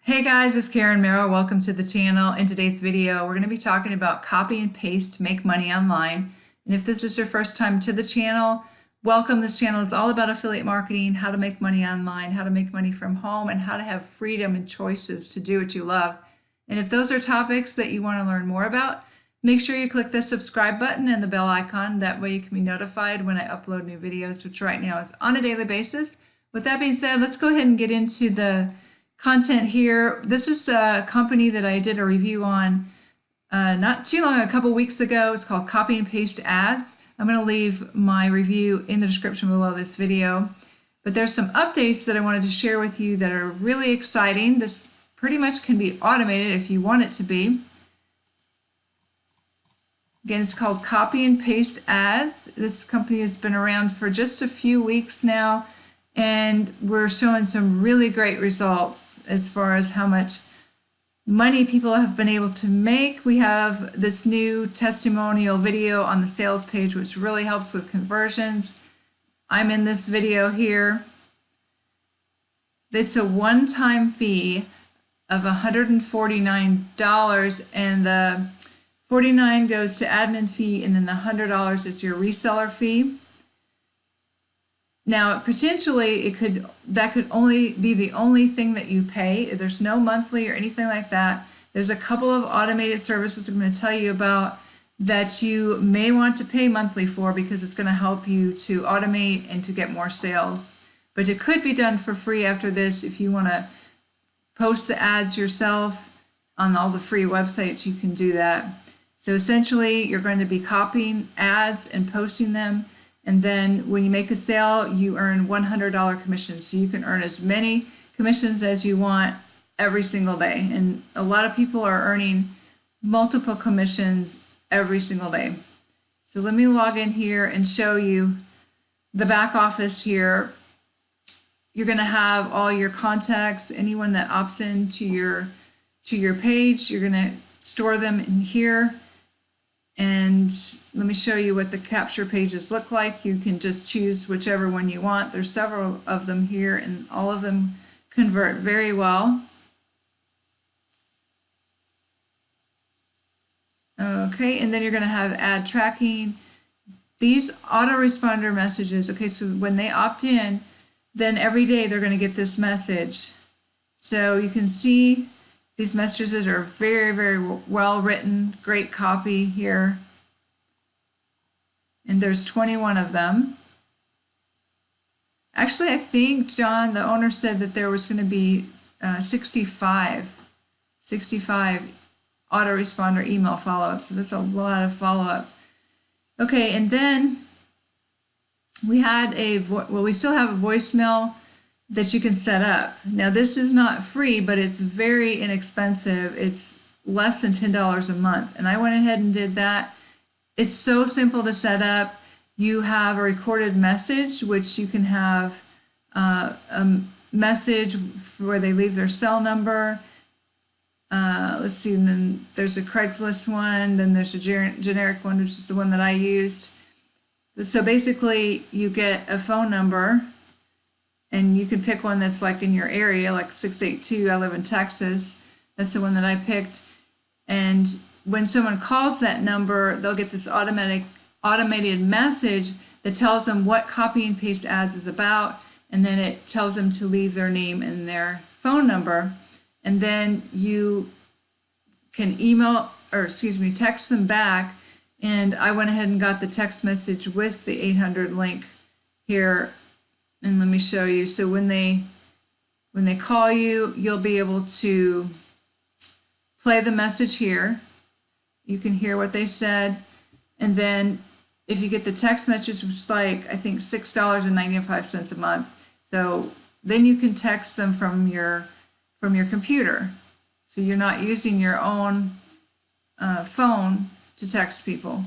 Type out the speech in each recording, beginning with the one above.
Hey guys, it's Karen Merrill. Welcome to the channel. In today's video, we're going to be talking about copy and paste to make money online. And if this is your first time to the channel, welcome. This channel is all about affiliate marketing, how to make money online, how to make money from home, and how to have freedom and choices to do what you love. And if those are topics that you want to learn more about, make sure you click the subscribe button and the bell icon. That way you can be notified when I upload new videos, which right now is on a daily basis. With that being said, let's go ahead and get into the content here. This is a company that I did a review on not too long, a couple weeks ago. It's called Copy and Paste Ads. I'm going to leave my review in the description below this video. But there's some updates that I wanted to share with you that are really exciting. This pretty much can be automated if you want it to be. Again, it's called Copy and Paste Ads. This company has been around for just a few weeks now, and we're showing some really great results as far as how much money people have been able to make. We have this new testimonial video on the sales page, which really helps with conversions. I'm in this video here. It's a one-time fee of $149, and the $49 goes to admin fee, and then the $100 is your reseller fee. Now, potentially, that could only be the only thing that you pay. There's no monthly or anything like that. There's a couple of automated services I'm going to tell you about that you may want to pay monthly for because it's going to help you to automate and to get more sales. But it could be done for free after this. If you want to post the ads yourself on all the free websites, you can do that. So essentially, you're going to be copying ads and posting them. And then when you make a sale, you earn $100 commissions. So you can earn as many commissions as you want every single day. And a lot of people are earning multiple commissions every single day. So let me log in here and show you the back office here. You're going to have all your contacts, anyone that opts in to your page, you're going to store them in here. And let me show you what the capture pages look like. You can just choose whichever one you want. There's several of them here, and all of them convert very well. Okay, and then you're going to have ad tracking. These autoresponder messages, okay, so when they opt in, then every day they're going to get this message. So you can see these messages are very, very well written, great copy here. And there's 21 of them. Actually, I think John, the owner, said that there was going to be 65 autoresponder email follow-ups. So that's a lot of follow-up. Okay, and then we had we still have a voicemail that you can set up. Now, this is not free, but it's very inexpensive. It's less than $10 a month, and I went ahead and did that. It's so simple to set up. You have a recorded message, which you can have a message where they leave their cell number. Let's see, and then there's a Craigslist one, then there's a generic one, which is the one that I used. So basically, you get a phone number, and you can pick one that's like in your area, like 682, I live in Texas. That's the one that I picked. And when someone calls that number, they'll get this automated message that tells them what copy and paste ads is about, and then it tells them to leave their name and their phone number. And then you can text them back. And I went ahead and got the text message with the 800 link here. And let me show you. So when they call you, you'll be able to play the message here. You can hear what they said. And then if you get the text message, which is like, I think $6.95 a month. So then you can text them from your computer. So you're not using your own phone to text people.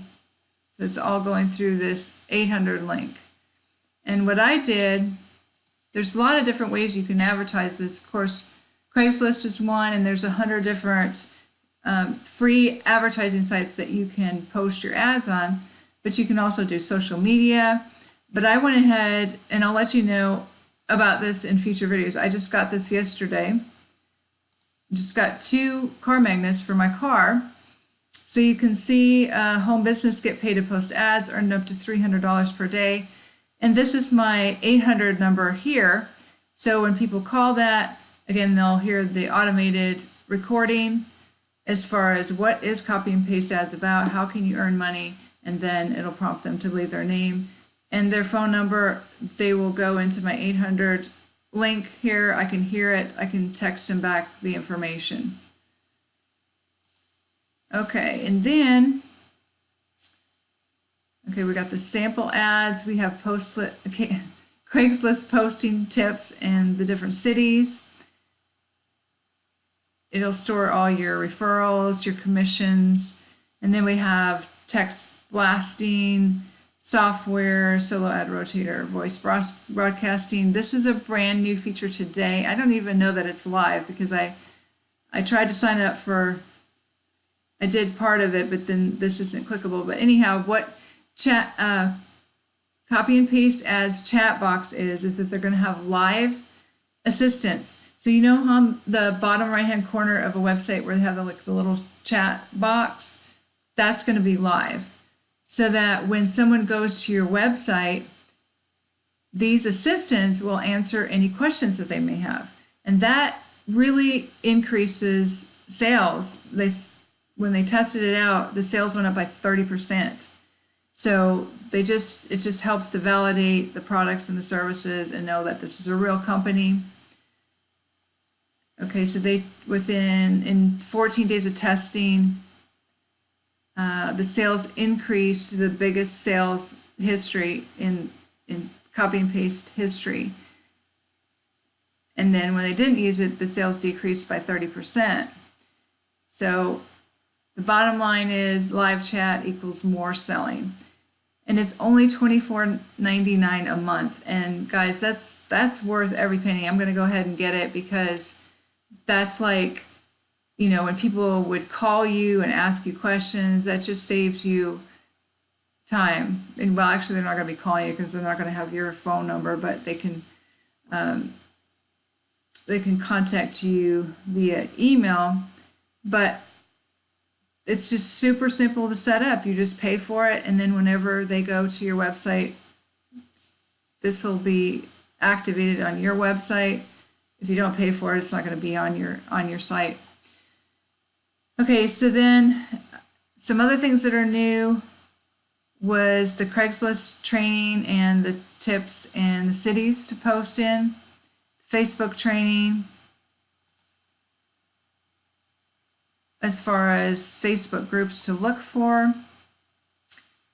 So it's all going through this 800 link. And what I did, there's a lot of different ways you can advertise this. Of course, Craigslist is one, and there's 100 different free advertising sites that you can post your ads on, but you can also do social media. But I went ahead, and I'll let you know about this in future videos. I just got this yesterday. just got 2 car magnets for my car. So you can see home business get paid to post ads, earned up to $300 per day. And this is my 800 number here. So when people call that, again, they'll hear the automated recording as far as what is copy and paste ads about, how can you earn money, and then it'll prompt them to leave their name and their phone number. They will go into my 800 link here. I can hear it. I can text them back the information. Okay, and then, okay, we got the sample ads. We have Craigslist posting tips and the different cities. It'll store all your referrals, your commissions, and then we have text blasting, software, solo ad rotator, voice broadcasting. This is a brand new feature today. I don't even know that it's live because I tried to sign up for, I did part of it, but then this isn't clickable. But anyhow, what copy and paste as chatbox is that they're going to have live assistants. So you know on the bottom right hand corner of a website where they have the little chat box, that's going to be live. So that when someone goes to your website, these assistants will answer any questions that they may have. And that really increases sales. When they tested it out, the sales went up by 30%. So it just helps to validate the products and the services and know that this is a real company. Okay, so in 14 days of testing, the sales increased to the biggest sales history in copy and paste history. And then when they didn't use it, the sales decreased by 30%. So the bottom line is live chat equals more selling. And it's only $24.99 a month. And guys, that's worth every penny. I'm going to go ahead and get it because that's like, you know, when people would call you and ask you questions, that just saves you time. And well, actually, they're not going to be calling you because they're not going to have your phone number, but they can contact you via email. But it's just super simple to set up. You just pay for it, and then whenever they go to your website, this will be activated on your website. If you don't pay for it, it's not going to be on your site. Okay, so then some other things that are new was the Craigslist training and the tips and the cities to post in, Facebook training, as far as Facebook groups to look for,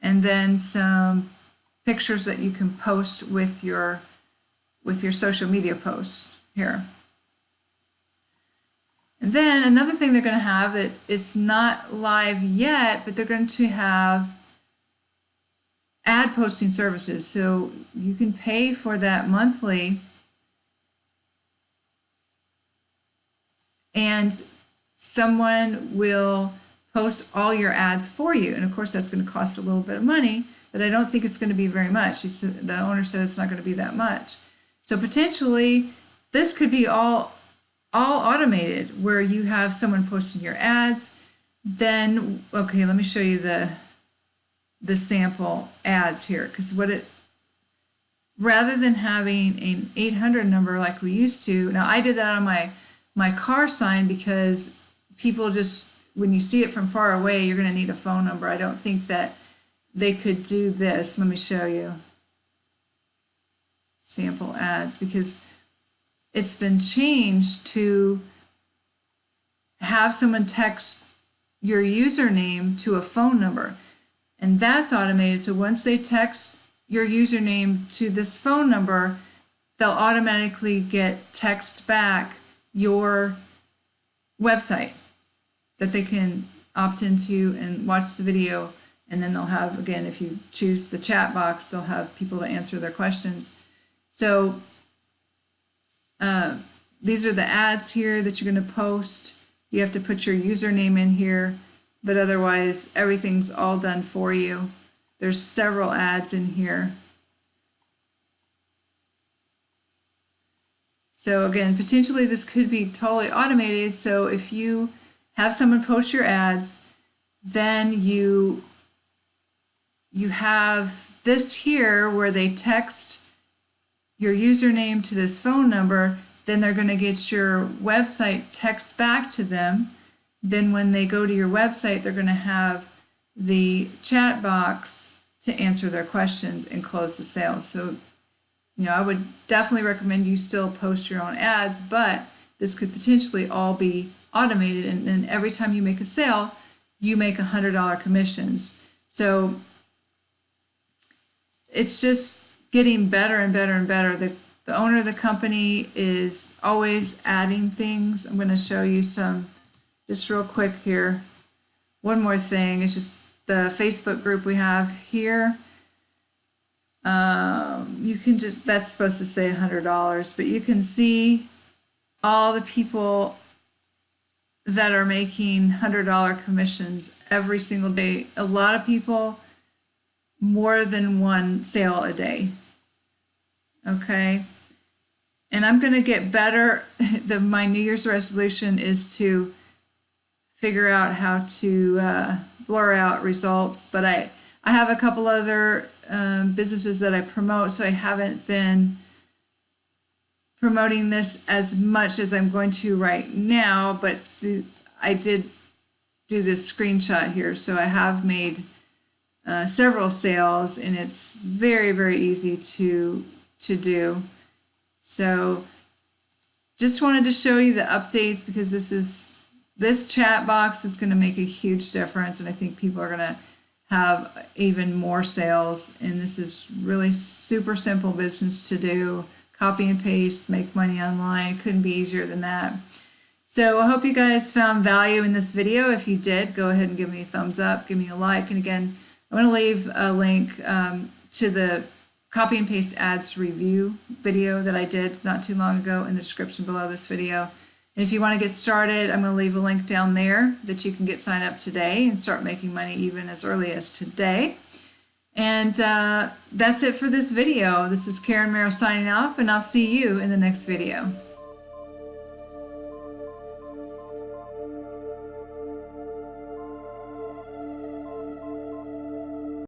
and then some pictures that you can post with your social media posts here. And then another thing they're going to have that it's not live yet, but they're going to have ad posting services. So you can pay for that monthly, and someone will post all your ads for you. And of course, that's going to cost a little bit of money, but I don't think it's going to be very much. The owner said it's not going to be that much. So potentially, this could be all automated, where you have someone posting your ads. Then, okay, let me show you the sample ads here, because rather than having an 800 number like we used to, now I did that on my car sign because people just, when you see it from far away, you're going to need a phone number. I don't think that they could do this. Let me show you sample ads, because it's been changed to have someone text your username to a phone number, and that's automated. So once they text your username to this phone number, they'll automatically get text back your website that they can opt into and watch the video, and then they'll have, again, if you choose the chat box, they'll have people to answer their questions. So these are the ads here that you're going to post. You have to put your username in here, but otherwise everything's all done for you. There's several ads in here. So again, potentially this could be totally automated. So if you have someone post your ads, then you have this here where they text your username to this phone number, then they're going to get your website text back to them. Then when they go to your website, they're going to have the chat box to answer their questions and close the sale. So, I would definitely recommend you still post your own ads, but this could potentially all be automated, and then every time you make a sale, you make $100 commissions. So it's just getting better and better and better. The owner of the company is always adding things. I'm going to show you some just real quick here. One more thing, it's just the Facebook group we have here. You can just, that's supposed to say $100, but you can see all the people that are making $100 commissions every single day. A lot of people, more than one sale a day. Okay. And I'm going to get better. My New Year's resolution is to figure out how to blur out results, but I have a couple other businesses that I promote, so I haven't been promoting this as much as I'm going to right now, but see, I did do this screenshot here, so I have made several sales, and it's very, very easy to do. So just wanted to show you the updates, because this chat box is going to make a huge difference, and I think people are going to have even more sales. And this is really super simple business to do. Copy and paste, make money online. It couldn't be easier than that. So I hope you guys found value in this video. If you did, go ahead and give me a thumbs up, give me a like. And again, I'm going to leave a link to the copy and paste ads review video that I did not too long ago in the description below this video. And if you want to get started, I'm going to leave a link down there that you can get signed up today and start making money even as early as today. And that's it for this video. This is Karen Merrill signing off, and I'll see you in the next video.